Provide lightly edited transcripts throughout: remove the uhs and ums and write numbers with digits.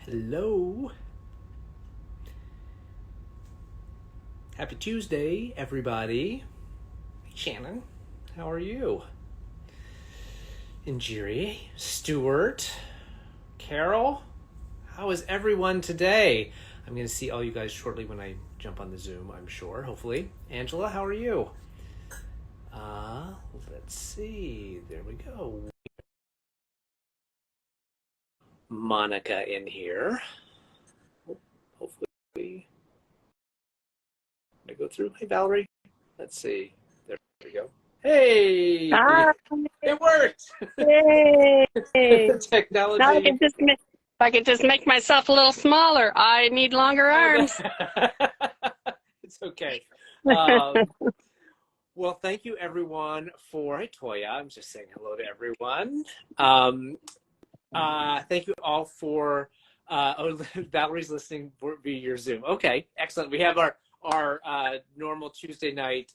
Hello. Happy Tuesday, everybody. Hey, Shannon. How are you? Injiri, Stuart, Carol. How is everyone today? I'm going to see all you guys shortly when I jump on the Zoom, I'm sure, hopefully. Angela, how are you? Let's see. There we go. Monica in here. Hopefully. Go through. Hey, Valerie. Let's see. There we go. Hey, Hi. it worked. Yay. Technology. Now if I could just make myself a little smaller. I need longer arms. It's okay. Well, thank you everyone for, hey Toya, I'm just saying hello to everyone. Thank you all for, Valerie's listening via your Zoom. Okay, excellent. We have our normal Tuesday night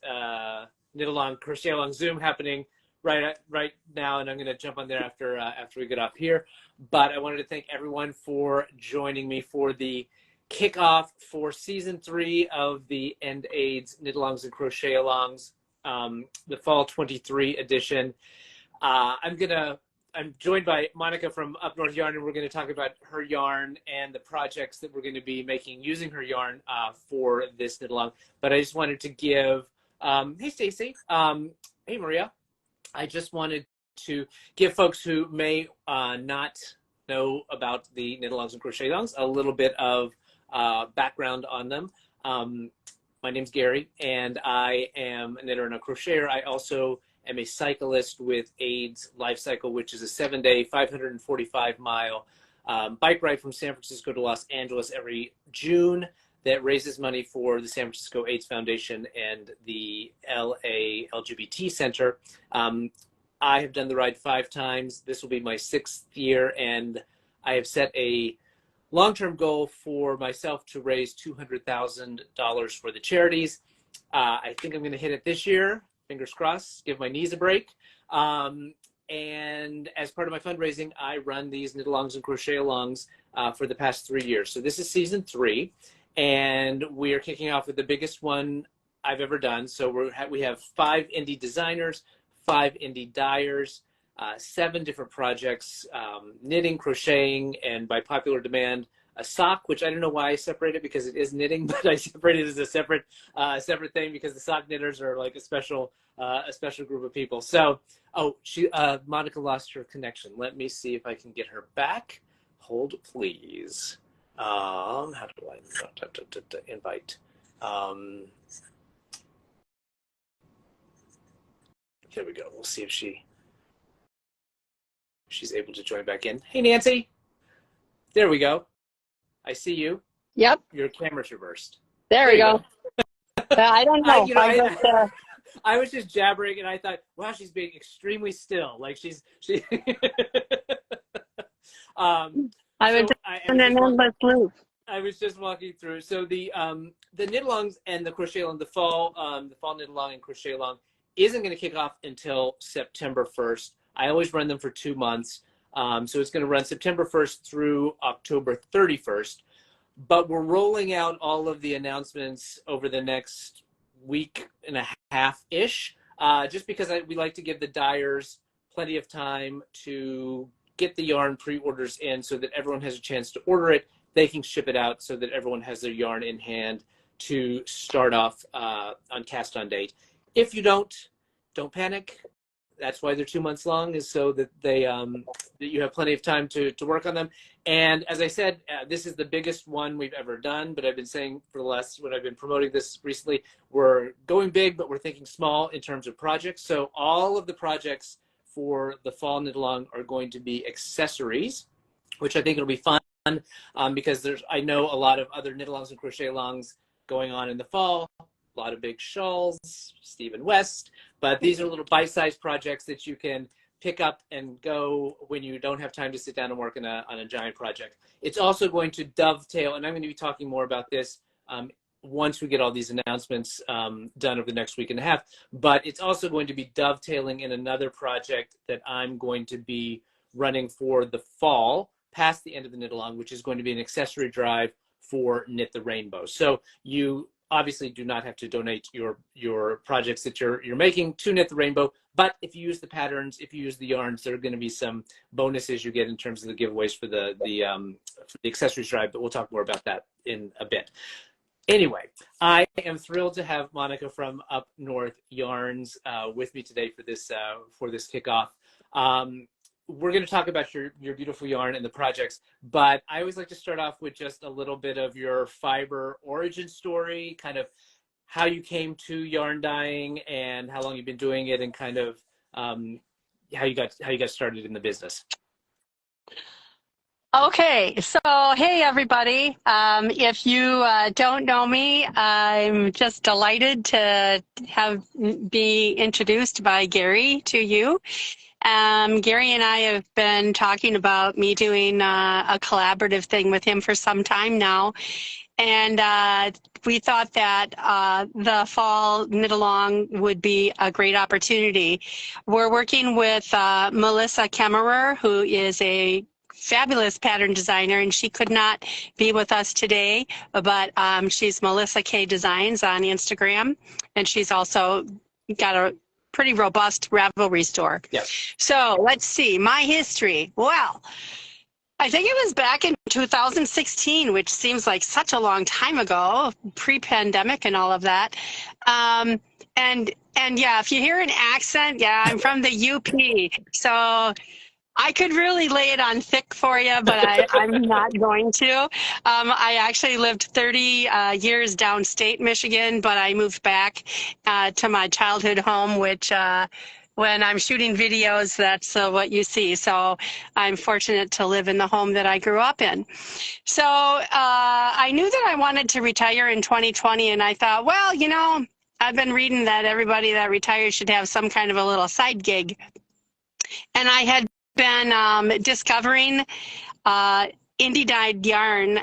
knit-along, crochet-along Zoom happening right now, and I'm going to jump on there after we get off here. But I wanted to thank everyone for joining me for the kickoff for season 3 of the End AIDS Knit-alongs and crochet-alongs, the fall 23 edition. I'm joined by Monica from Up North Yarn, and we're going to talk about her yarn and the projects that we're going to be making using her yarn for this knit-along. But I just wanted to give, hey Stacy, hey Maria. I just wanted to give folks who may not know about the knit-alongs and crochet-alongs a little bit of background on them. My name's Gary, and I am a knitter and a crocheter. I also am a cyclist with AIDS Life Cycle, which is a 7-day, 545-mile bike ride from San Francisco to Los Angeles every June that raises money for the San Francisco AIDS Foundation and the LA LGBT Center. I have done the ride 5 times. This will be my 6th year, and I have set a long-term goal for myself to raise $200,000 for the charities. I think I'm going to hit it this year. Fingers crossed, give my knees a break. And as part of my fundraising, I run these knit-alongs and crochet-alongs for the past 3 years. So this is season 3, and we are kicking off with the biggest one I've ever done. So we have 5 indie designers, 5 indie dyers, 7 different projects, knitting, crocheting, and by popular demand, a sock, which I don't know why I separated because it is knitting, but I separated it as a separate thing because the sock knitters are like a special group of people. So, Monica lost her connection. Let me see if I can get her back. Hold, please. How do I invite? Here we go. We'll see if she's able to join back in. Hey, Nancy. There we go. I see you. Yep. Your camera's reversed. There we go. I don't know. I was just jabbering, and I thought, wow, she's being extremely still. Like she. I was in an endless loop. I was just walking through. So the knit-alongs and the crochet-along, the fall knit-along and crochet-along isn't going to kick off until September 1st. I always run them for 2 months. So it's going to run September 1st through October 31st. But we're rolling out all of the announcements over the next week and a half-ish, just because we like to give the dyers plenty of time to get the yarn pre-orders in so that everyone has a chance to order it. They can ship it out so that everyone has their yarn in hand to start off on cast on date. If you don't panic. That's why they're 2 months long, is so that that you have plenty of time to work on them. And as I said, this is the biggest one we've ever done, but I've been saying for the last, when I've been promoting this recently, we're going big, but we're thinking small in terms of projects. So all of the projects for the fall knit-along are going to be accessories, which I think it'll be fun because I know a lot of other knit-alongs and crochet-alongs going on in the fall. A lot of big shawls, Stephen West, but these are little bite-sized projects that you can pick up and go when you don't have time to sit down and work on a giant project. It's also going to dovetail, and I'm going to be talking more about this once we get all these announcements done over the next week and a half, but it's also going to be dovetailing in another project that I'm going to be running for the fall past the end of the knit along, which is going to be an accessory drive for Knit the Rainbow. So you obviously do not have to donate your projects that you're making to Knit the Rainbow, but if you use the patterns, if you use the yarns, there are going to be some bonuses you get in terms of the giveaways for the accessories drive, but we'll talk more about that in a bit. Anyway, I am thrilled to have Monica from Up North Yarns with me today for this kickoff. We're going to talk about your beautiful yarn and the projects, but I always like to start off with just a little bit of your fiber origin story, kind of how you came to yarn dyeing and how long you've been doing it, and kind of how you got started in the business. Okay, so hey everybody. If you don't know me, I'm just delighted to be introduced by Gary to you. Gary and I have been talking about me doing a collaborative thing with him for some time now. And we thought that the fall knit along would be a great opportunity. We're working with Melissa Kemmerer, who is a fabulous pattern designer, and she could not be with us today, but she's Melissa K Designs on Instagram, and she's also got a pretty robust Ravelry store. Yeah. So let's see, my history. Well, I think it was back in 2016, which seems like such a long time ago, pre-pandemic and all of that. And yeah, if you hear an accent, yeah, I'm from the UP. So I could really lay it on thick for you, but I'm not going to. I actually lived 30 years downstate Michigan, but I moved back to my childhood home, which when I'm shooting videos, that's what you see. So I'm fortunate to live in the home that I grew up in. So I knew that I wanted to retire in 2020, and I thought, well, you know, I've been reading that everybody that retires should have some kind of a little side gig. And I had been discovering indie dyed yarn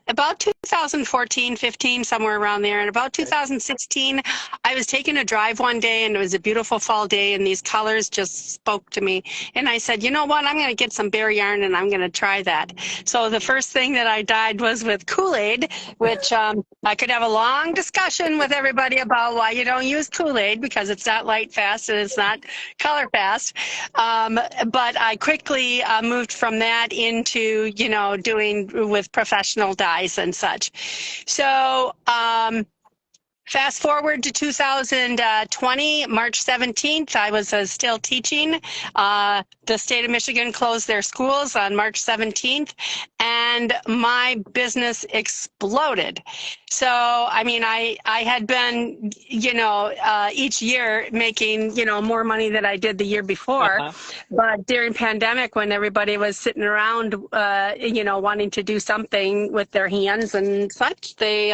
about 2014, 15, somewhere around there. And about 2016, I was taking a drive one day, and it was a beautiful fall day, and these colors just spoke to me. And I said, you know what, I'm going to get some bare yarn, and I'm going to try that. So the first thing that I dyed was with Kool-Aid, which I could have a long discussion with everybody about why you don't use Kool-Aid, because it's not light fast and it's not color fast. But I quickly moved from that into, you know, doing with professional dyes and such. So fast forward to 2020, March 17th, I was still teaching. The state of Michigan closed their schools on March 17th, and my business exploded. So, I mean, I had been, you know, each year making, you know, more money than I did the year before. But during pandemic, when everybody was sitting around, you know, wanting to do something with their hands and such, they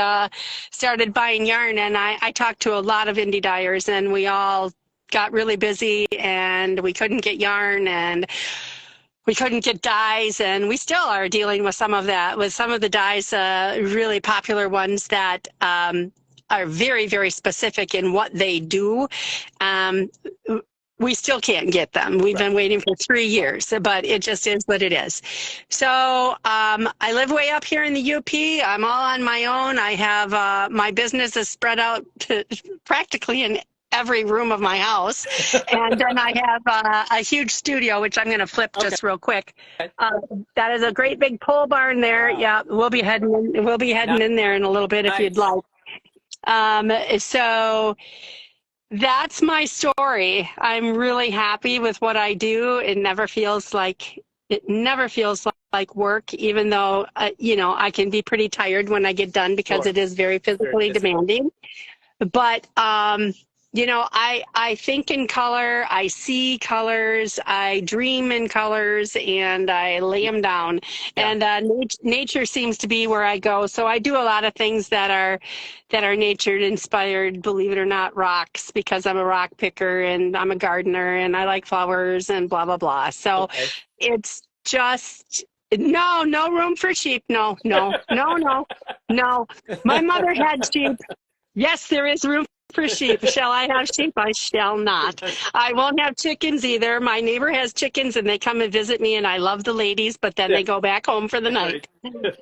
started buying yarn. And I talked to a lot of indie dyers, and we all got really busy, and we couldn't get yarn, and we couldn't get dyes, and we still are dealing with some of that, with some of the dyes, really popular ones that are very, very specific in what they do. We still can't get them. We've been waiting for 3 years, but it just is what it is. So I live way up here in the UP. I'm all on my own. I have my business is spread out to practically in every room of my house. And then I have a huge studio, which I'm going to flip just real quick. That is a great big pole barn there. Wow. Yeah, we'll be heading in there in a little bit if you'd like. So that's my story. I'm really happy with what I do. It never feels like work, even though you know, I can be pretty tired when I get done, because it is very physically demanding. But you know, I think in color, I see colors, I dream in colors, and I lay them down. Yeah. And nature seems to be where I go. So I do a lot of things that are nature inspired, believe it or not, rocks, because I'm a rock picker and I'm a gardener and I like flowers and blah, blah, blah. So it's just, no room for sheep. No. My mother had sheep. Yes, there is room for sheep. Shall I have sheep? I shall not. I won't have chickens either. My neighbor has chickens and they come and visit me and I love the ladies, but then they go back home for the night.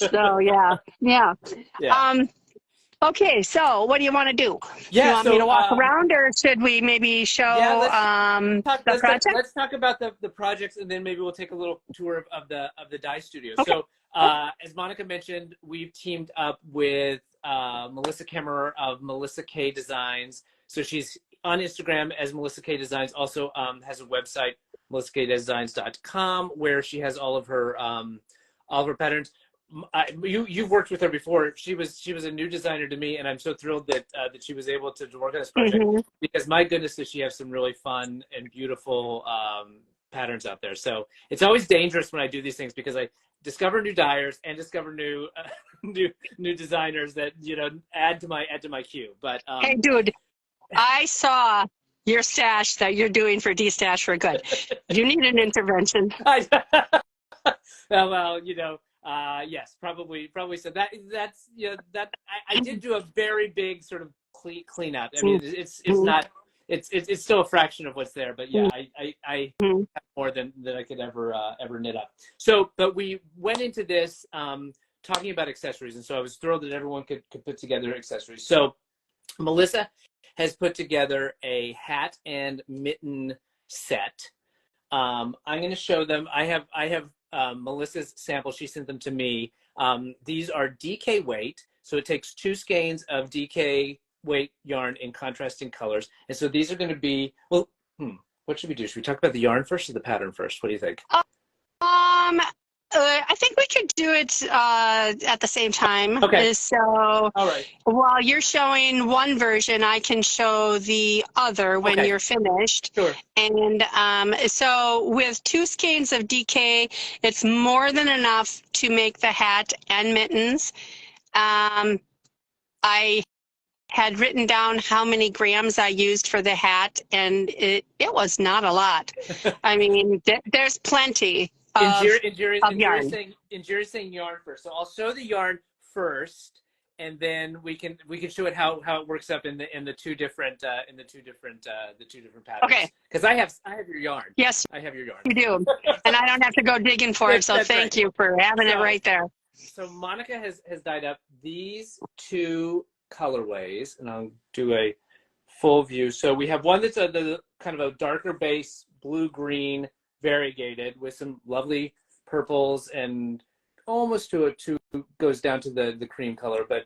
So yeah. Yeah. Yeah. Okay, so what do you want to do? Yeah. You want me So to walk around or should we maybe yeah, show the project? let's talk about the projects, and then maybe we'll take a little tour of the dye studio. Okay. So as Monica mentioned, we've teamed up with Melissa Kemmerer of Melissa K Designs. So she's on Instagram as Melissa K Designs. Also has a website, melissakdesigns.com, where she has all of her patterns. You've worked with her before. She was a new designer to me, and I'm so thrilled that that she was able to work on this project, because my goodness, does she have some really fun and beautiful patterns out there. So it's always dangerous when I do these things, because I discover new dyers and discover new new designers that add to my queue. But Hey, dude, I saw your stash that you're doing for D-Stash for Good. You need an intervention. well, yes, probably so. That's that I did do a very big sort of clean out. I mean, it's not it's still a fraction of what's there, but yeah, I have more than I could ever knit up. So, but we went into this talking about accessories, and so I was thrilled that everyone could put together accessories. So Melissa has put together a hat and mitten set. I'm going to show them. I have Melissa's sample. She sent them to me. These are DK weight, so it takes 2 skeins of DK weight yarn in contrasting colors. And so these are going to be, well, what should we do? Should we talk about the yarn first or the pattern first? What do you think? I think we could do it at the same time. Okay. So All right. while you're showing one version, I can show the other when you're finished. Sure. And so with 2 skeins of DK, it's more than enough to make the hat and mittens. I had written down how many grams I used for the hat, and it was not a lot. I mean, there's plenty. Jerry's saying yarn first. So I'll show the yarn first, and then we can show it how it works up in the two different patterns. Okay. Because I have your yarn. Yes, I have your yarn. you do, and I don't have to go digging for it. So thank you for having it right there. So Monica has dyed up these 2 colorways, and I'll do a full view. So we have one that's the kind of a darker base, blue-green, variegated, with some lovely purples and almost goes down to the cream color, but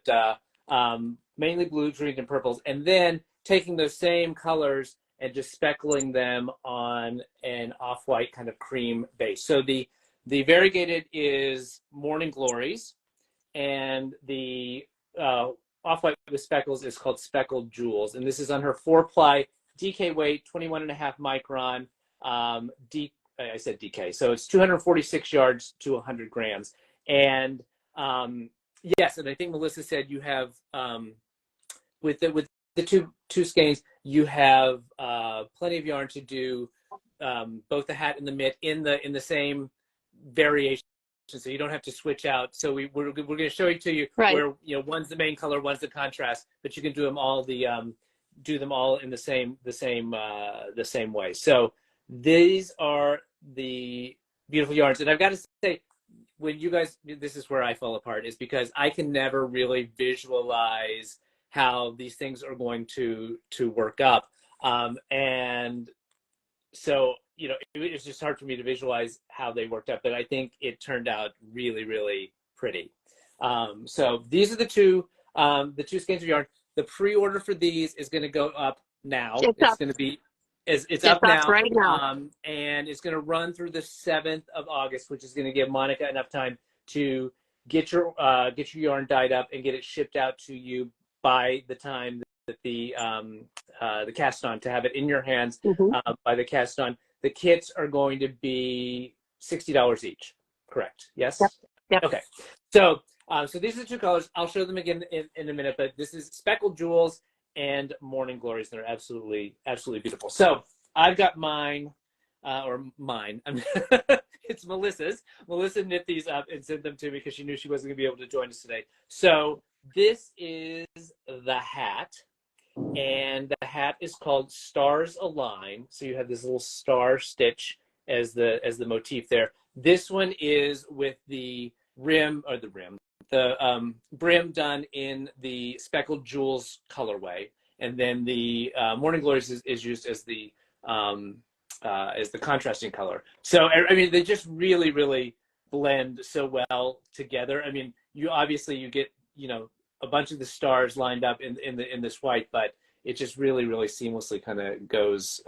mainly blue, green, and purples. And then taking those same colors and just speckling them on an off-white kind of cream base. So the variegated is Morning Glories, and the off-white with speckles is called Speckled Jewels. And this is on her 4-ply DK weight, 21.5 micron. I said DK, so it's 246 yards to 100 grams. And yes, and I think Melissa said you have with the two skeins, you have plenty of yarn to do both the hat and the mitt in the same variation, so you don't have to switch out. So we're going to show it to you where one's the main color, one's the contrast, but you can do them all in the same way. So these are the beautiful yarns, and I've got to say, when you guys, this is where I fall apart, is because I can never really visualize how these things are going to work up, and so it's just hard for me to visualize how they worked up, but I think it turned out really, really pretty. So these are the two skeins of yarn. The pre-order for these is going to go up now. It's going to be it's up now, right now, and it's going to run through the 7th of August, which is going to give Monica enough time to get your yarn dyed up and get it shipped out to you by the time that the cast on, to have it in your hands by the cast on. The kits are going to be $60 each. Correct? Yes. Yep. Okay. So these are the 2 colors. I'll show them again in a minute, but this is Speckled Jewels and Morning Glories. They're absolutely beautiful. So I've got mine, it's Melissa's. Melissa knit these up and sent them to me because she knew she wasn't going to be able to join us today. So this is the hat, and the hat is called Stars Align. So you have this little star stitch as the motif there. This one is with the brim done in the Speckled Jewels colorway, and then the Morning Glories is used as the contrasting color. So I mean, they just really, really blend so well together. I mean, you get, you know, a bunch of the stars lined up in this white, but it just really, really seamlessly kind of goes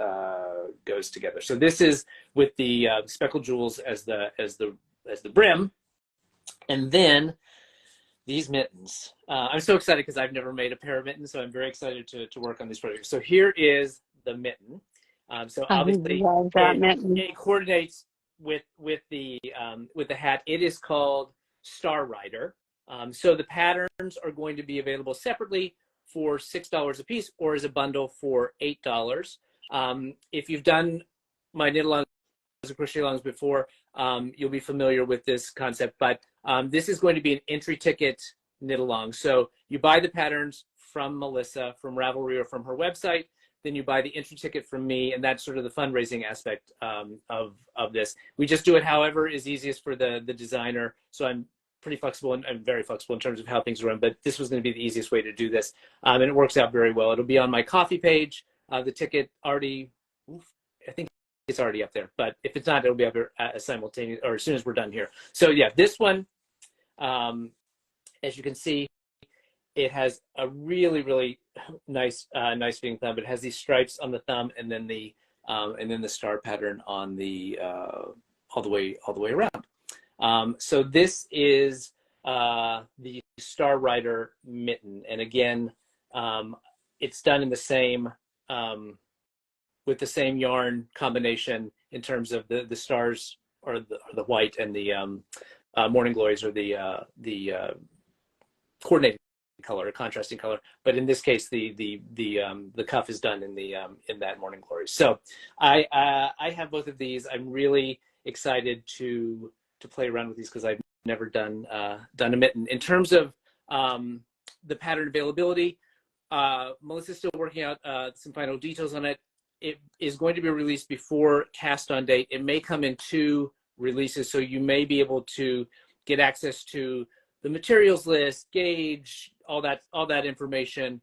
together. So this is with the Speckled Jewels as the brim, and then these mittens. I'm so excited because I've never made a pair of mittens, so I'm very excited to work on these projects. So here is the mitten. So obviously it coordinates with the hat. It is called Star Rider. So the patterns are going to be available separately for $6 a piece, or as a bundle for $8. If you've done my knit-alongs or crochet-alongs before, you'll be familiar with this concept, but this is going to be an entry ticket knit-along. So you buy the patterns from Melissa, from Ravelry, or from her website, then you buy the entry ticket from me, and that's sort of the fundraising aspect of this. We just do it however is easiest for the designer, so I'm pretty flexible, and I'm very flexible in terms of how things run, but this was going to be the easiest way to do this, and it works out very well. It'll be on my coffee page. The ticket already, I think it's already up there, but if it's not, it'll be up there simultaneous, or as soon as we're done here. So yeah, this one, as you can see, it has a really, really nice fitting thumb. It has these stripes on the thumb, and then the star pattern on the all the way around. So this is the Star Rider mitten, and again, it's done in the same with the same yarn combination in terms of the stars, or the white, and the Morning Glories, or the coordinated color, contrasting color. But in this case, the cuff is done in that Morning Glories. So I have both of these. I'm really excited to play around with these because I've never done a mitten. In terms of the pattern availability, Melissa's still working out some final details on it. It is going to be released before cast on date. It may come in 2 releases, so you may be able to get access to the materials list, gauge, all that information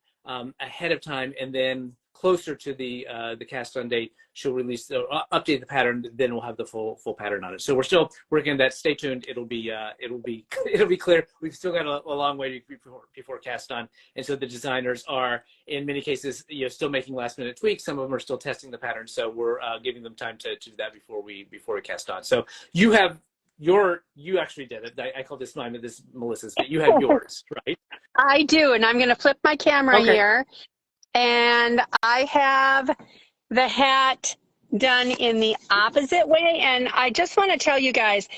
ahead of time, and then closer to the cast on date, she'll release update the pattern. Then we'll have the full pattern on it. So we're still working on that. Stay tuned. It'll be clear. We've still got a long way before cast on, and so the designers are, in many cases, still making last minute tweaks. Some of them are still testing the pattern, so we're giving them time to do that before we cast on. So you actually did it. I call this mine, this Melissa's, but you have yours, right? I do, and I'm going to flip my camera here. And I have the hat done in the opposite way. And I just want to tell you guys,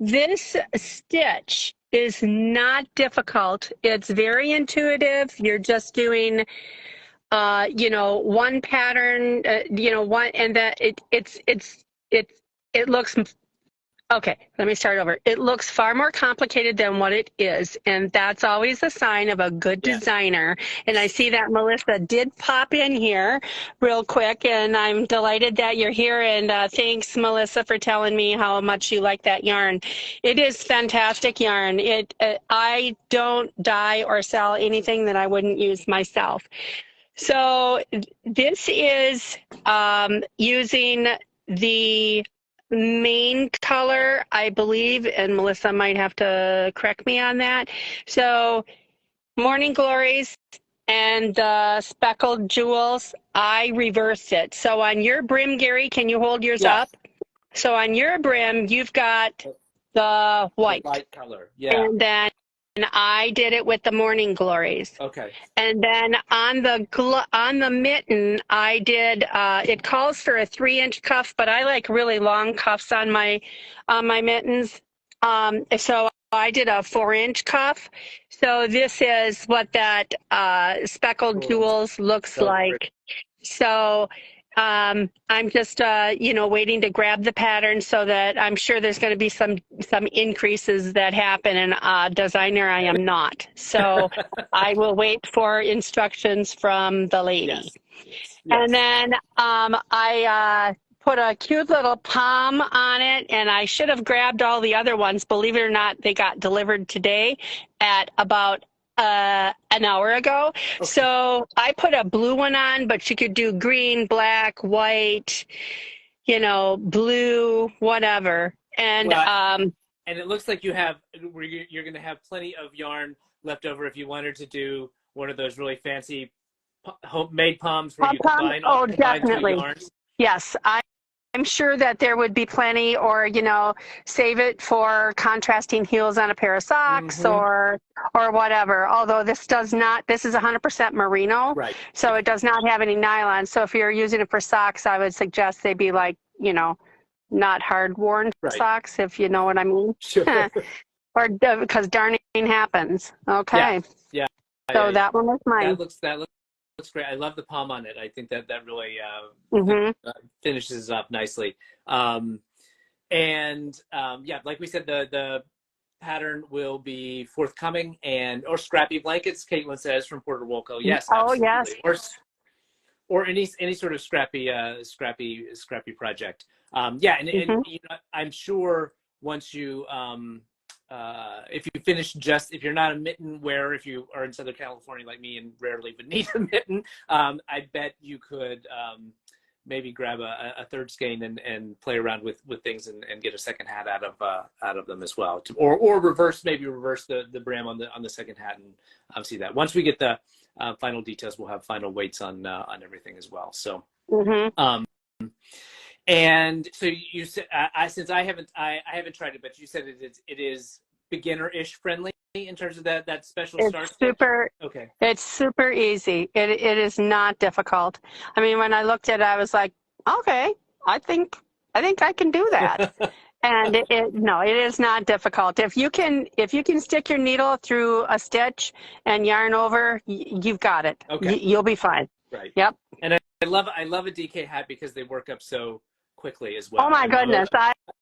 this stitch is not difficult. It's very intuitive. You're just doing, one pattern, one, and that it looks. Okay, let me start over. It looks far more complicated than what it is, and that's always a sign of a good designer. And I see that Melissa did pop in here real quick, and I'm delighted that you're here, and thanks, Melissa, for telling me how much you like that yarn. It is fantastic yarn. I don't dye or sell anything that I wouldn't use myself. So this is using the main color, I believe, and Melissa might have to correct me on that. So Morning Glories and the Speckled Jewels, I reversed it. So on your brim, Gary, can you hold yours up? So on your brim, you've got the white. The light color, yeah. And then I did it with the Morning Glories. Okay. And then on the mitten, I did. It calls for a 3-inch cuff, but I like really long cuffs on my mittens. So I did a 4-inch cuff. So this is what that Speckled Jewels looks like. So I'm just, waiting to grab the pattern so that I'm sure there's going to be some increases that happen. And designer, I am not. So I will wait for instructions from the lady. Yes. Yes. And then I put a cute little palm on it, and I should have grabbed all the other ones. Believe it or not, they got delivered today at about an hour ago. Okay. So I put a blue one on, but you could do green, black, white, blue, whatever. And and it looks like you're going to have plenty of yarn left over if you wanted to do one of those really fancy homemade palms where you combine two yarns. Yes, I'm sure that there would be plenty, or save it for contrasting heels on a pair of socks, or whatever. Although this is 100% merino, right? So it does not have any nylon. So if you're using it for socks, I would suggest they be like not hard worn socks, if you know what I mean. Sure. Or because darning happens. Okay. Yeah. So that one is mine. That looks great. I love the palm on it. I think that really finishes up nicely. Like we said, the pattern will be forthcoming, or scrappy blankets. Caitlin says from Puerto Rico. Yes. Oh, absolutely. yes. Or any sort of scrappy project. And I'm sure once you if you finish if you're not a mitten wearer, if you are in Southern California like me and rarely would need a mitten, I bet you could maybe grab a third skein and play around with things and get a second hat out of them as well, or reverse the brim on the second hat, and see that once we get the final details, we'll have final weights on everything as well. So. And so you said, since I haven't tried it, but you said it is beginner-ish friendly in terms of that special start. Okay. It's super easy. It is not difficult. I mean, when I looked at it, I was like, okay, I think I can do that. And it is not difficult. If you can stick your needle through a stitch and yarn over, you've got it. Okay. You'll be fine. Right. Yep. And I love a DK hat because they work up so quickly as well. Oh my goodness.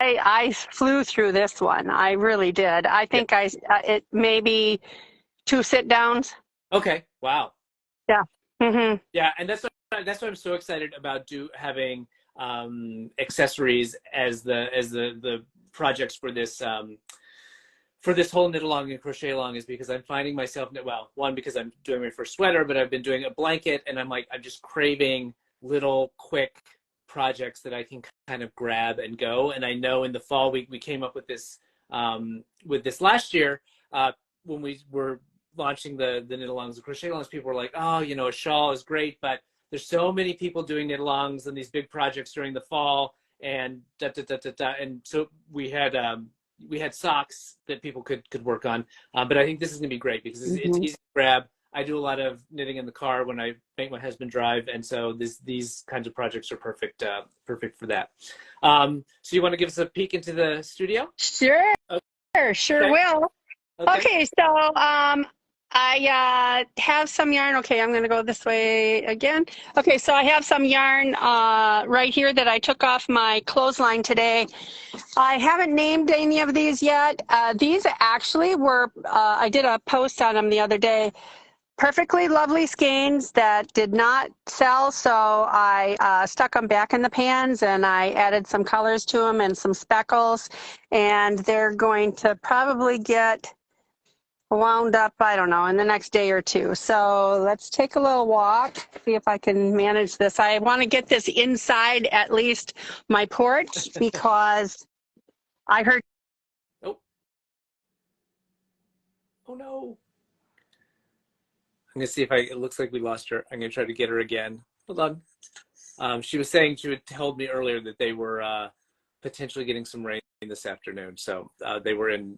I flew through this one. I really did. I think it maybe 2 sit downs. Okay. Wow. Yeah. Mm-hmm. Yeah. And that's why I'm so excited about having accessories as the projects for this whole knit along and crochet along, is because I'm finding myself, one, because I'm doing my first sweater, but I've been doing a blanket, and I'm just craving little quick projects that I can kind of grab and go. And I know in the fall we came up with this last year when we were launching the knit alongs and crochet alongs. People were like, oh, a shawl is great, but there's so many people doing knit alongs and these big projects during the fall, and and so we had socks that people could work on, but I think this is gonna be great because it's easy to grab. I do a lot of knitting in the car when I make my husband drive, and so these kinds of projects are perfect for that. So you want to give us a peek into the studio? Sure, sure will. Okay, so I have some yarn. Okay, I'm going to go this way again. Okay, so I have some yarn right here that I took off my clothesline today. I haven't named any of these yet. These actually were, I did a post on them the other day. Perfectly lovely skeins that did not sell, so I stuck them back in the pans, and I added some colors to them and some speckles, and they're going to probably get wound up, I don't know, in the next day or two. So let's take a little walk, see if I can manage this. I want to get this inside at least my porch because I heard. Oh no. I'm going to see if it looks like we lost her. I'm going to try to get her again. Hold on. She was saying, she had told me earlier that they were potentially getting some rain this afternoon. So they were in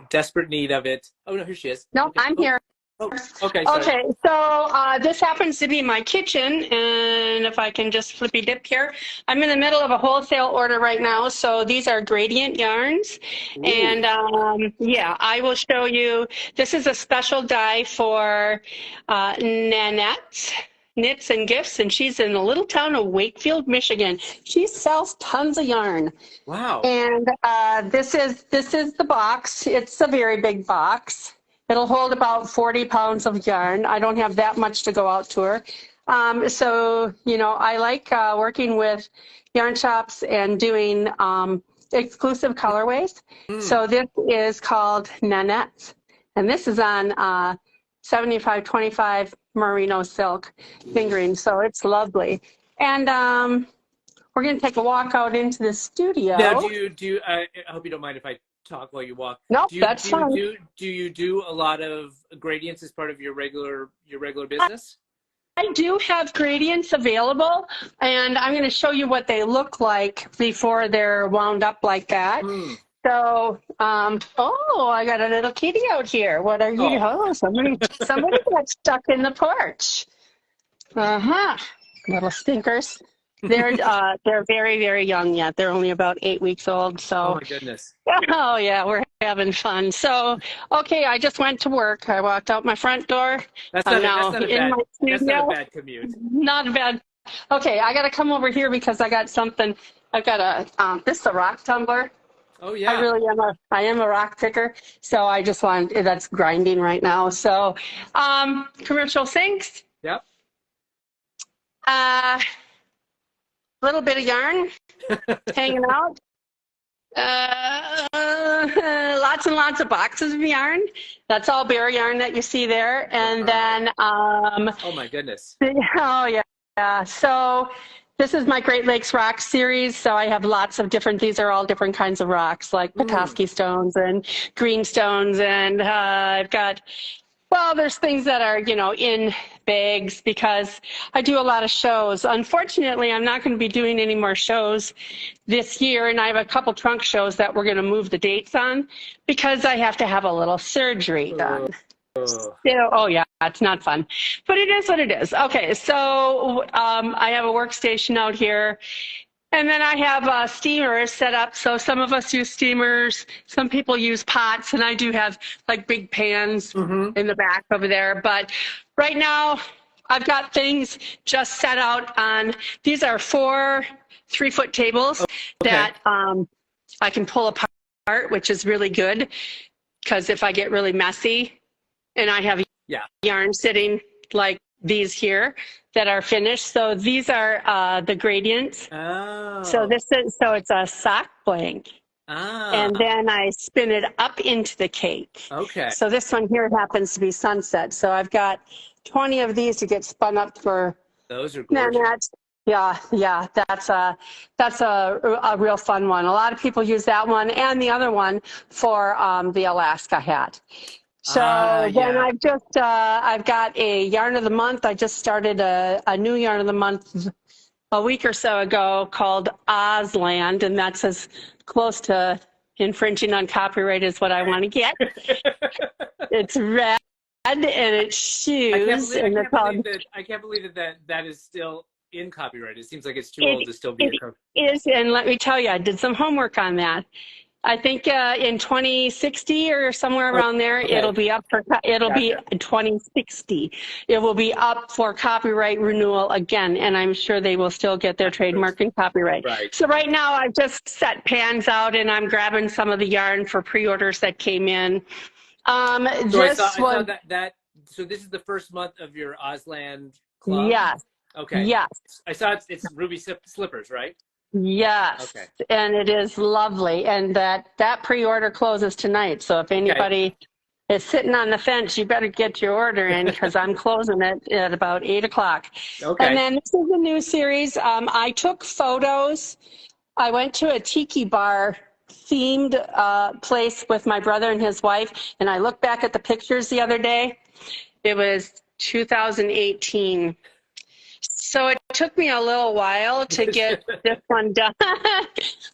desperate need of it. Oh, no, here she is. No, okay. I'm here. Oh, okay. Sorry. Okay, so this happens to be my kitchen, and if I can just flippy dip here, I'm in the middle of a wholesale order right now. So these are gradient yarns. Ooh. And yeah, I will show you. This is a special dye for Nanette. Knits and Gifts, and she's in the little town of Wakefield, Michigan. She sells tons of yarn. Wow. And this is the box. It's a very big box. It'll hold about 40 pounds of yarn. I don't have that much to go out to her. So, you know, I like working with yarn shops and doing exclusive colorways. So this is called Nanette, and this is on 75/25 merino silk fingering. So it's lovely. And we're going to take a walk out into the studio. Now, I hope you don't mind if I talk while you walk. Nope, that's fine. Do you do a lot of gradients as part of your regular business? I do have gradients available, and I'm going to show you what they look like before they're wound up like that. So, oh, I got a little kitty out here. What are you? Oh, somebody got stuck in the porch. Little stinkers. They're very, very young yet. They're only about 8 weeks old. So. Oh my goodness. Oh yeah, we're having fun. So, okay, I just went to work. I walked out my front door. That's not a bad commute. Not bad. Okay, I got to come over here because I got something. I've got this is a rock tumbler. Oh yeah. I am a rock picker. So I just want, that's grinding right now. So, commercial sinks. Yep. Little bit of yarn hanging out. Lots and lots of boxes of yarn. That's all bare yarn that you see there. And then oh my goodness. Oh yeah. So this is my Great Lakes Rock series. So I have lots of different, these are all different kinds of rocks, like Petoskey stones and green stones. And I've got, well, there's things that are, you know, in bags because I do a lot of shows. Unfortunately, I'm not going to be doing any more shows this year, and I have a couple trunk shows that we're going to move the dates on because I have to have a little surgery done. Oh yeah, it's not fun, but it is what it is. Okay, so I have a workstation out here. And then I have steamers set up. So some of us use steamers. Some people use pots. And I do have like big pans in the back over there. But right now, I've got things just set out on, these are 4 3-foot tables that I can pull apart, which is really good. Because if I get really messy and I have yarn sitting like these here that are finished. So these are the gradients. Oh. So it's a sock blank. And then I spin it up into the cake. Okay. So this one here happens to be sunset. So I've got 20 of these to get spun up for. Those are gorgeous. Yeah, that's a real fun one. A lot of people use that one and the other one for the Alaska hat. So then I've got a yarn of the month. I just started a new yarn of the month a week or so ago called Ozland, and that's as close to infringing on copyright as what I want to get. It's red and it's shoes. I can't believe that is still in copyright. It seems like it's too old to still be in copyright. It is, and let me tell you, I did some homework on that. I think in 2060 or somewhere around there, it'll be up for, be 2060. It will be up for copyright renewal again, and I'm sure they will still get their trademark and copyright. Right. So right now I've just set pans out and I'm grabbing some of the yarn for pre-orders that came in. So I saw that, so this is the first month of your Ozland club? Yes. Okay. Yes. I saw it's Ruby Slippers, right? Yes, okay. And it is lovely. And that pre-order closes tonight. So if anybody is sitting on the fence, you better get your order in because I'm closing it at about 8 o'clock. Okay. And then this is a new series. I took photos. I went to a tiki bar themed place with my brother and his wife. And I looked back at the pictures the other day. It was 2018. So it took me a little while to get this one done,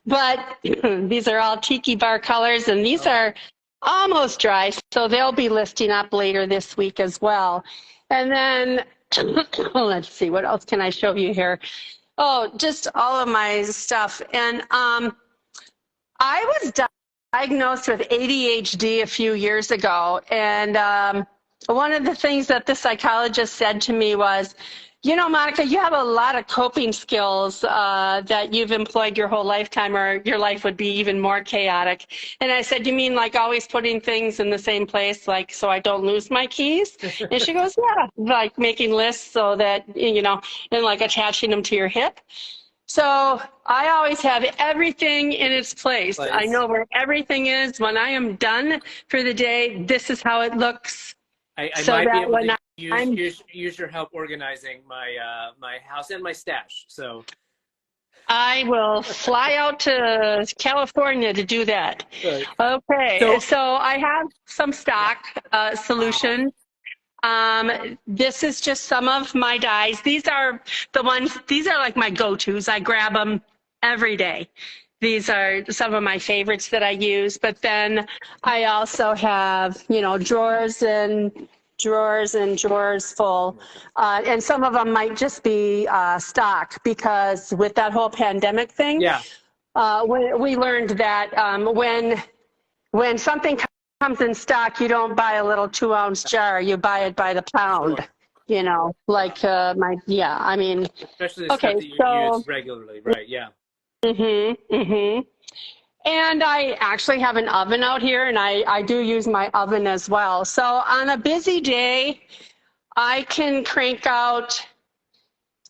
but these are all tiki bar colors, and these are almost dry, so they'll be listing up later this week as well. And then, let's see, what else can I show you here? Oh, just all of my stuff. And I was diagnosed with ADHD a few years ago, and one of the things that the psychologist said to me was, You know, Monica, you have a lot of coping skills that you've employed your whole lifetime, or your life would be even more chaotic. And I said, you mean like always putting things in the same place, like so I don't lose my keys? And she goes, yeah, like making lists so that, you know, and like attaching them to your hip. So I always have everything in its place. I know where everything is. When I am done for the day, this is how it looks. I so might be that able when to I'm use your help organizing my my house and my stash. So I will fly out to California to do that. Good. Okay, so I have some stock solution. This is just some of my dyes. These are the ones, these are like my go-tos. I grab them every day. These are some of my favorites that I use, but then I also have, you know, drawers and drawers full. And some of them might just be stock, because with that whole pandemic thing, we learned that when something comes in stock, you don't buy a little 2-ounce jar, you buy it by the pound. Sure. You know, like I mean, especially the stuff that you use regularly, right? Yeah. And I actually have an oven out here, and I do use my oven as well. So on a busy day, I can crank out,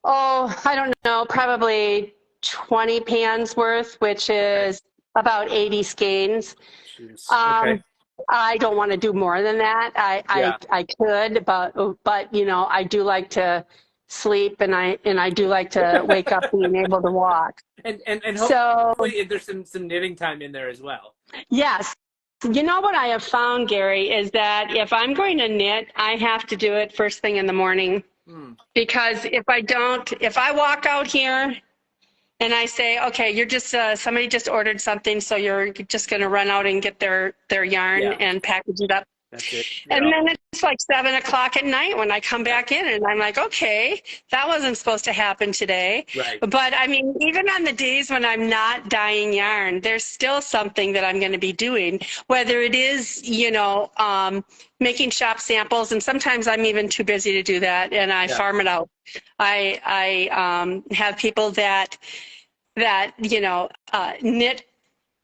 I don't know, probably 20 pans worth, which is about 80 skeins. Okay. I don't want to do more than that. I could, but you know, I do like to sleep, and I do like to wake up being able to walk. And hopefully there's some knitting time in there as well. Yes. You know what I have found, Gary, is that if I'm going to knit, I have to do it first thing in the morning. Because if I walk out here and I say, okay, you're just, somebody just ordered something, so you're just going to run out and get their yarn and package it up. That's it. And then it's like 7 o'clock at night when I come back in, and I'm like, okay, that wasn't supposed to happen today. Right. But I mean, even on the days when I'm not dyeing yarn, there's still something that I'm going to be doing, whether it is, you know, making shop samples. And sometimes I'm even too busy to do that, and I farm it out. I have people that you know, knit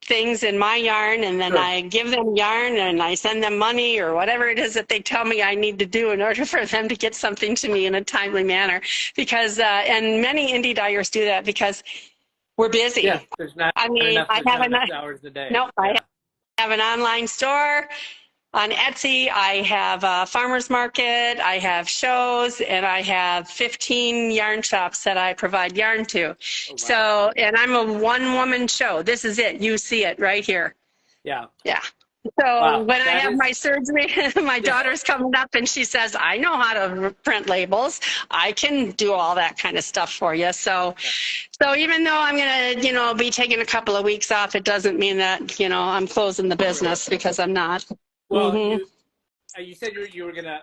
things in my yarn, and then I give them yarn, and I send them money or whatever it is that they tell me I need to do in order for them to get something to me in a timely manner. Because and many indie dyers do that because we're busy. Yeah, there's not. I mean, I have enough hours a day. No, I have an online store. On Etsy, I have a farmer's market, I have shows, and I have 15 yarn shops that I provide yarn to. Oh, wow. So, and I'm a one-woman show. This is it. You see it right here. Yeah. Yeah. So when I have my surgery, my daughter's coming up, and she says, I know how to print labels. I can do all that kind of stuff for you. So, so even though I'm going to, you know, be taking a couple of weeks off, it doesn't mean that, you know, I'm closing the business, because I'm not. Well, you said you were gonna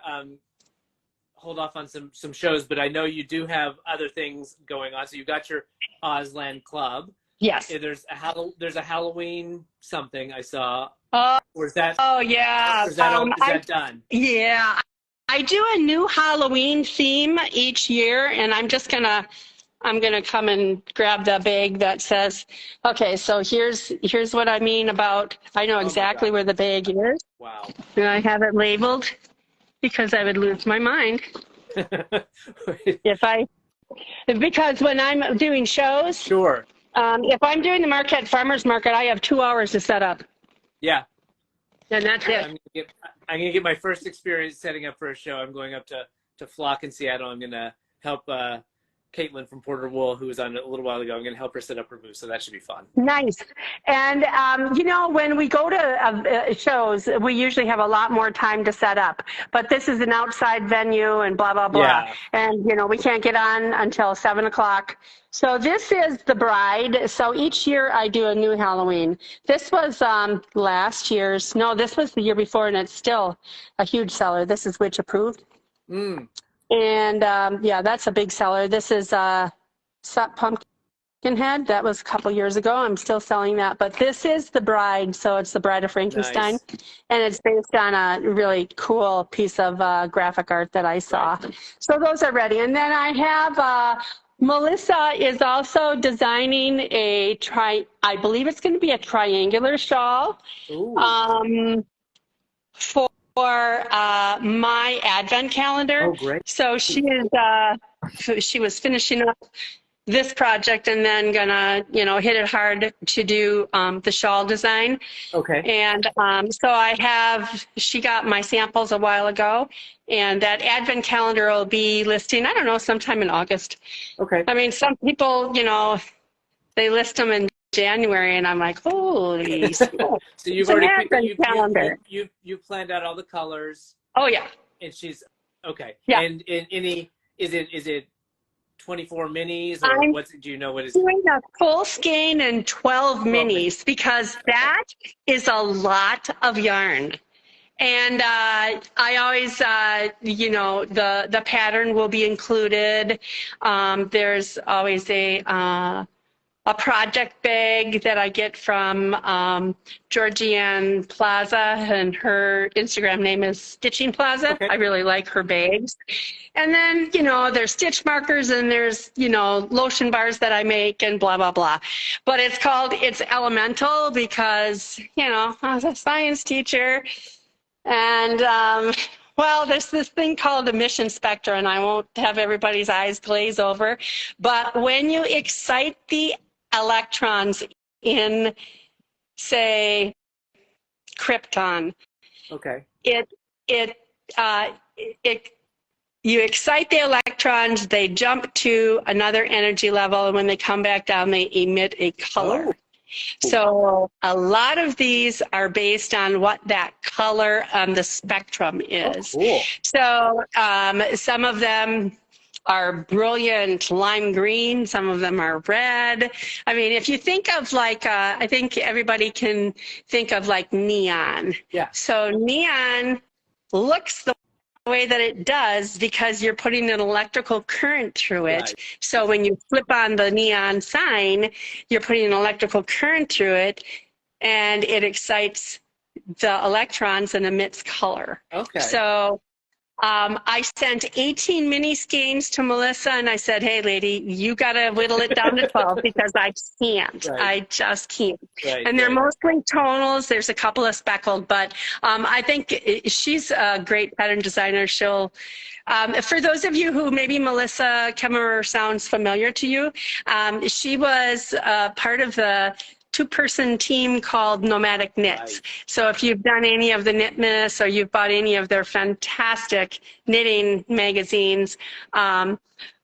hold off on some shows, but I know you do have other things going on. So you got your Ozland Club. Yes. There's a Halloween something I saw. Or is that? Oh yeah. Is that done? Yeah, I do a new Halloween theme each year, and I'm gonna come and grab the bag that says, okay, so here's what I mean about, I know exactly where the bag is. Wow. And I have it labeled because I would lose my mind. Because when I'm doing shows, sure. If I'm doing the Marquette Farmers Market, I have 2 hours to set up. Yeah. And that's it. I'm gonna get my first experience setting up for a show. I'm going up to Flock in Seattle. I'm gonna help Caitlin from Porter Wool, who was on a little while ago. I'm going to help her set up her booth, so that should be fun. Nice. And, you know, when we go to shows, we usually have a lot more time to set up. But this is an outside venue and blah, blah, blah. Yeah. And, you know, we can't get on until 7 o'clock. So this is the bride. So each year I do a new Halloween. This was last year's. No, this was the year before, and it's still a huge seller. This is Witch Approved. And yeah, that's a big seller. This is pumpkin pumpkin head. That was a couple years ago. I'm still selling that. But this is the bride, so it's the Bride of Frankenstein. Nice. And it's based on a really cool piece of graphic art that I saw. Right. So those are ready. And then I have Melissa is also designing I believe it's going to be a triangular shawl for my advent calendar. Oh, great. So she was finishing up this project and then gonna, hit it hard to do the shawl design. Okay. And so she got my samples a while ago, and that advent calendar will be listing, I don't know, sometime in August. Okay. I mean, some people, they list them in January, and I'm like, holy. So you've already calendar. You've planned out all the colors. Oh yeah. And she's okay. Yeah. And is it 24 minis or do you know what is doing a full skein and 12 minis because that is a lot of yarn. And I always, the pattern will be included. There's always a project bag that I get from Georgianne Plaza, and her Instagram name is Stitching Plaza. Okay. I really like her bags. And then, there's stitch markers and there's, lotion bars that I make and blah, blah, blah. But it's elemental because, I was a science teacher. And, there's this thing called emission spectra, and I won't have everybody's eyes glaze over. But when you excite the electrons in, say, krypton, okay, you excite the electrons, they jump to another energy level, and when they come back down, they emit a color. Oh. So a lot of these are based on what that color on the spectrum is. Oh, cool. So some of them are brilliant lime green. Some of them are red. I mean, if you think of I think everybody can think of neon. Yeah. So neon looks the way that it does because you're putting an electrical current through it. Right. So when you flip on the neon sign, you're putting an electrical current through it, and it excites the electrons and emits color. Okay. So I sent 18 mini skeins to Melissa, and I said, hey, lady, you got to whittle it down to 12 because I can't. Right. I just can't. Right, and they're mostly tonals. There's a couple of speckled, but I think she's a great pattern designer. She'll, for those of you who maybe Melissa Kemmerer sounds familiar to you, she was part of the two-person team called Nomadic Knits. Right. So if you've done any of the Knitmas or you've bought any of their fantastic knitting magazines,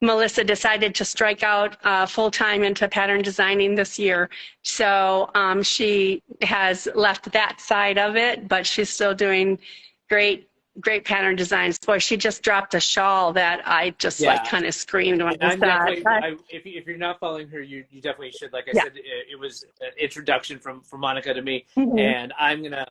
Melissa decided to strike out full-time into pattern designing this year. So she has left that side of it, but she's still doing great pattern designs. Boy, she just dropped a shawl that I just kind of screamed when I saw it. If you're not following her, you definitely should. Like I said, it was an introduction from Monica to me, and I'm gonna,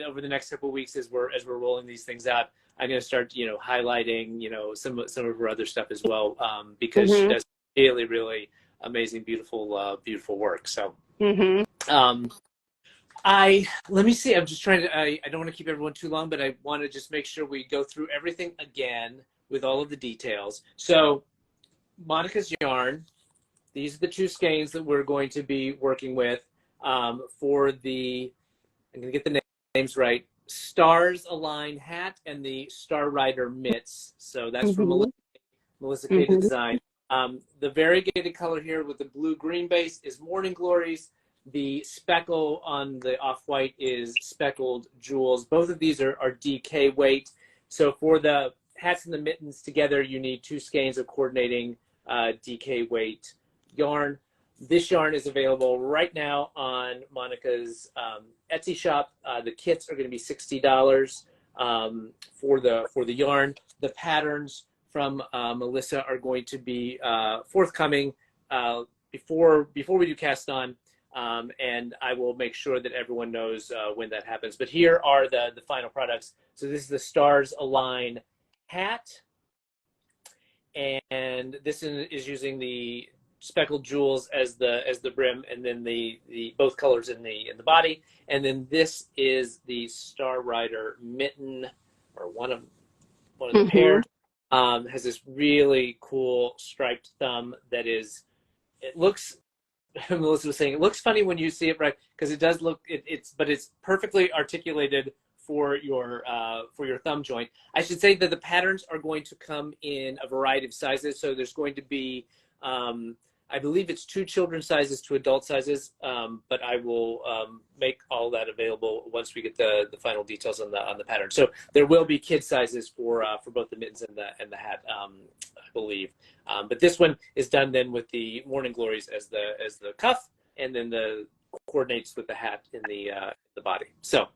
over the next couple of weeks as we're rolling these things out, I'm gonna start, highlighting, some of her other stuff as well, because she does really, really amazing, beautiful work. So. Let me see. I'm just trying to, I don't want to keep everyone too long, but I want to just make sure we go through everything again with all of the details. So Monica's yarn, these are the two skeins that we're going to be working with for the, I'm going to get the names right, Stars Align Hat and the Star Rider Mitts. So that's from Melissa K Design. The variegated color here with the blue-green base is Morning Glories. The speckle on the off-white is Speckled Jewels. Both of these are DK weight. So for the hats and the mittens together, you need two skeins of coordinating DK weight yarn. This yarn is available right now on Monica's Etsy shop. The kits are going to be $60 for the yarn. The patterns from Melissa are going to be forthcoming before we do cast on. And I will make sure that everyone knows when that happens. But here are the final products. So this is the Stars Align hat. And this is using the Speckled Jewels as the brim, and then the both colors in the body. And then this is the Star Rider Mitten, or one of the pairs. Has this really cool striped thumb that is, it looks, Melissa was saying, it looks funny when you see it, right? Because it does look, but it's perfectly articulated for your thumb joint. I should say that the patterns are going to come in a variety of sizes. So there's going to be, I believe it's 2 children's sizes to adult sizes, but I will make all that available once we get the final details on the pattern. So there will be kid sizes for both the mittens and the hat, I believe. But this one is done then with the Morning Glories as the cuff, and then the coordinates with the hat in the body. So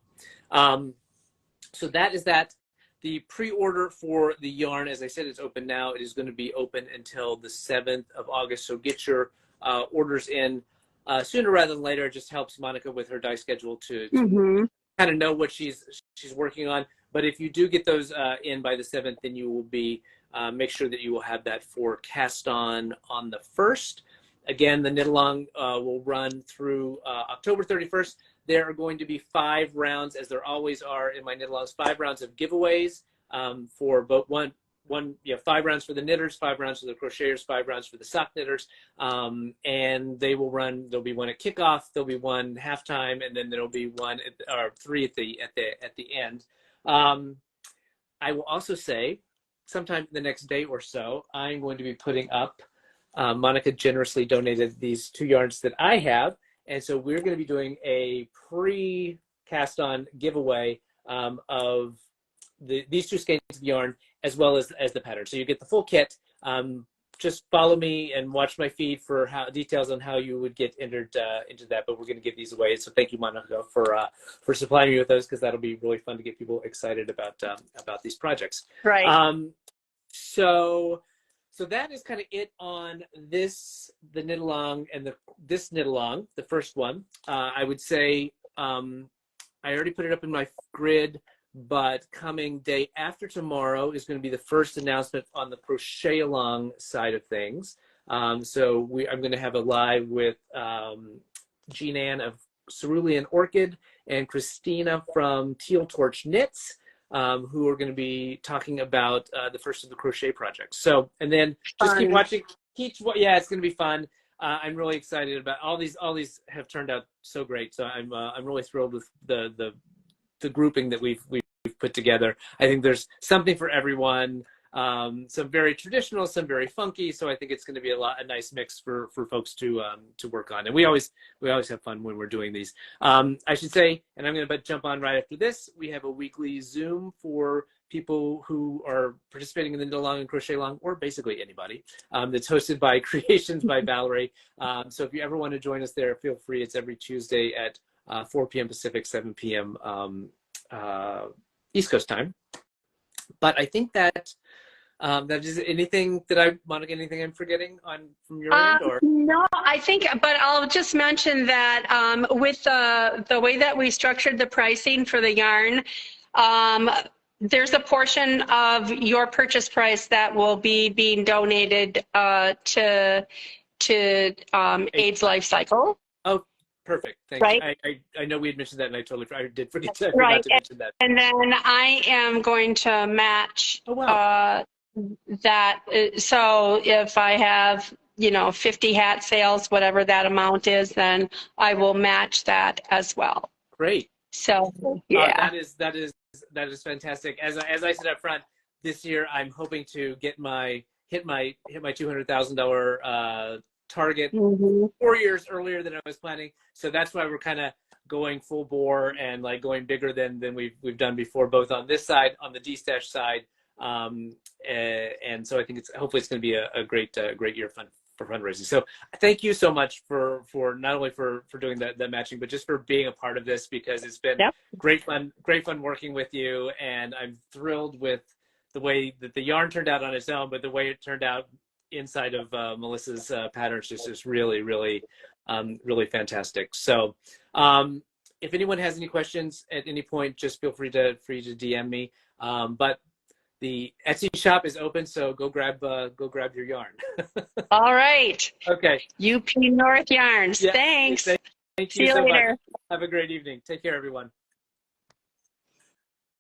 so that is that. The pre-order for the yarn, as I said, is open now. It is going to be open until the 7th of August. So get your orders in sooner rather than later. It just helps Monica with her dye schedule to kind of know what she's working on. But if you do get those in by the 7th, then you will be, make sure that you will have that for cast on the 1st. Again, the knit-along will run through October 31st. There are going to be 5 rounds, as there always are in my knit-alongs, 5 rounds of giveaways for both 5 rounds for the knitters, 5 rounds for the crocheters, 5 rounds for the sock knitters, and they will run. There'll be one at kickoff, there'll be one halftime, and then there'll be one or 3 at the end. I will also say, sometime the next day or so, I'm going to be putting up. Monica generously donated these 2 yarns that I have. And so we're going to be doing a pre-cast on giveaway of these 2 skeins of yarn, as well as the pattern. So you get the full kit. Just follow me and watch my feed for details on how you would get entered into that. But we're going to give these away. So thank you, Monica, for supplying me with those, because that'll be really fun to get people excited about these projects. Right. So that is kind of it on the knit-along and this knit-along, the first one. I would say I already put it up in my grid, but coming day after tomorrow is going to be the first announcement on the crochet-along side of things. So I'm going to have a live with Jean Ann of Cerulean Orchid and Christina from Teal Torch Knits, who are going to be talking about the first of the crochet projects. So, and then just keep watching. Yeah, it's going to be fun. I'm really excited about all these. All these have turned out so great. So I'm really thrilled with the grouping that we've put together. I think there's something for everyone. Some very traditional, some very funky. So I think it's going to be a nice mix for folks to work on. And we always have fun when we're doing these. I should say, and I'm going to jump on right after this, we have a weekly Zoom for people who are participating in the knit-along and crochet-along, or basically anybody. That's hosted by Creations by Valerie. So if you ever want to join us there, feel free. It's every Tuesday at 4 p.m. Pacific, 7 p.m. East Coast time. But I think that that is anything that Monica, anything I'm forgetting from your end? Or? No, I think, but I'll just mention that with the way that we structured the pricing for the yarn, there's a portion of your purchase price that will be being donated to AIDS Life Cycle. Oh, perfect. Thanks. Right. I know we had mentioned that, and I did forget to mention that. And then I am going to match that. So if I have 50 hat sales, whatever that amount is, then I will match that as well. Great. So yeah, that is fantastic. As I said up front, this year I'm hoping to hit my $200,000 target 4 years earlier than I was planning. So that's why we're kind of going full bore and like going bigger than we've done before, both on this side, on the D-Stash side. And so I think hopefully it's going to be a great year for fundraising. So thank you so much for not only for doing the matching, but just for being a part of this, because it's been great fun working with you. And I'm thrilled with the way that the yarn turned out on its own, but the way it turned out inside of Melissa's patterns is really, really, really fantastic. So if anyone has any questions at any point, just feel free to DM me. But the Etsy shop is open, so go grab your yarn. All right. Okay. UP North Yarns. Yeah. Thanks. Thank See you you so much. later. Have a great evening. Take care, everyone.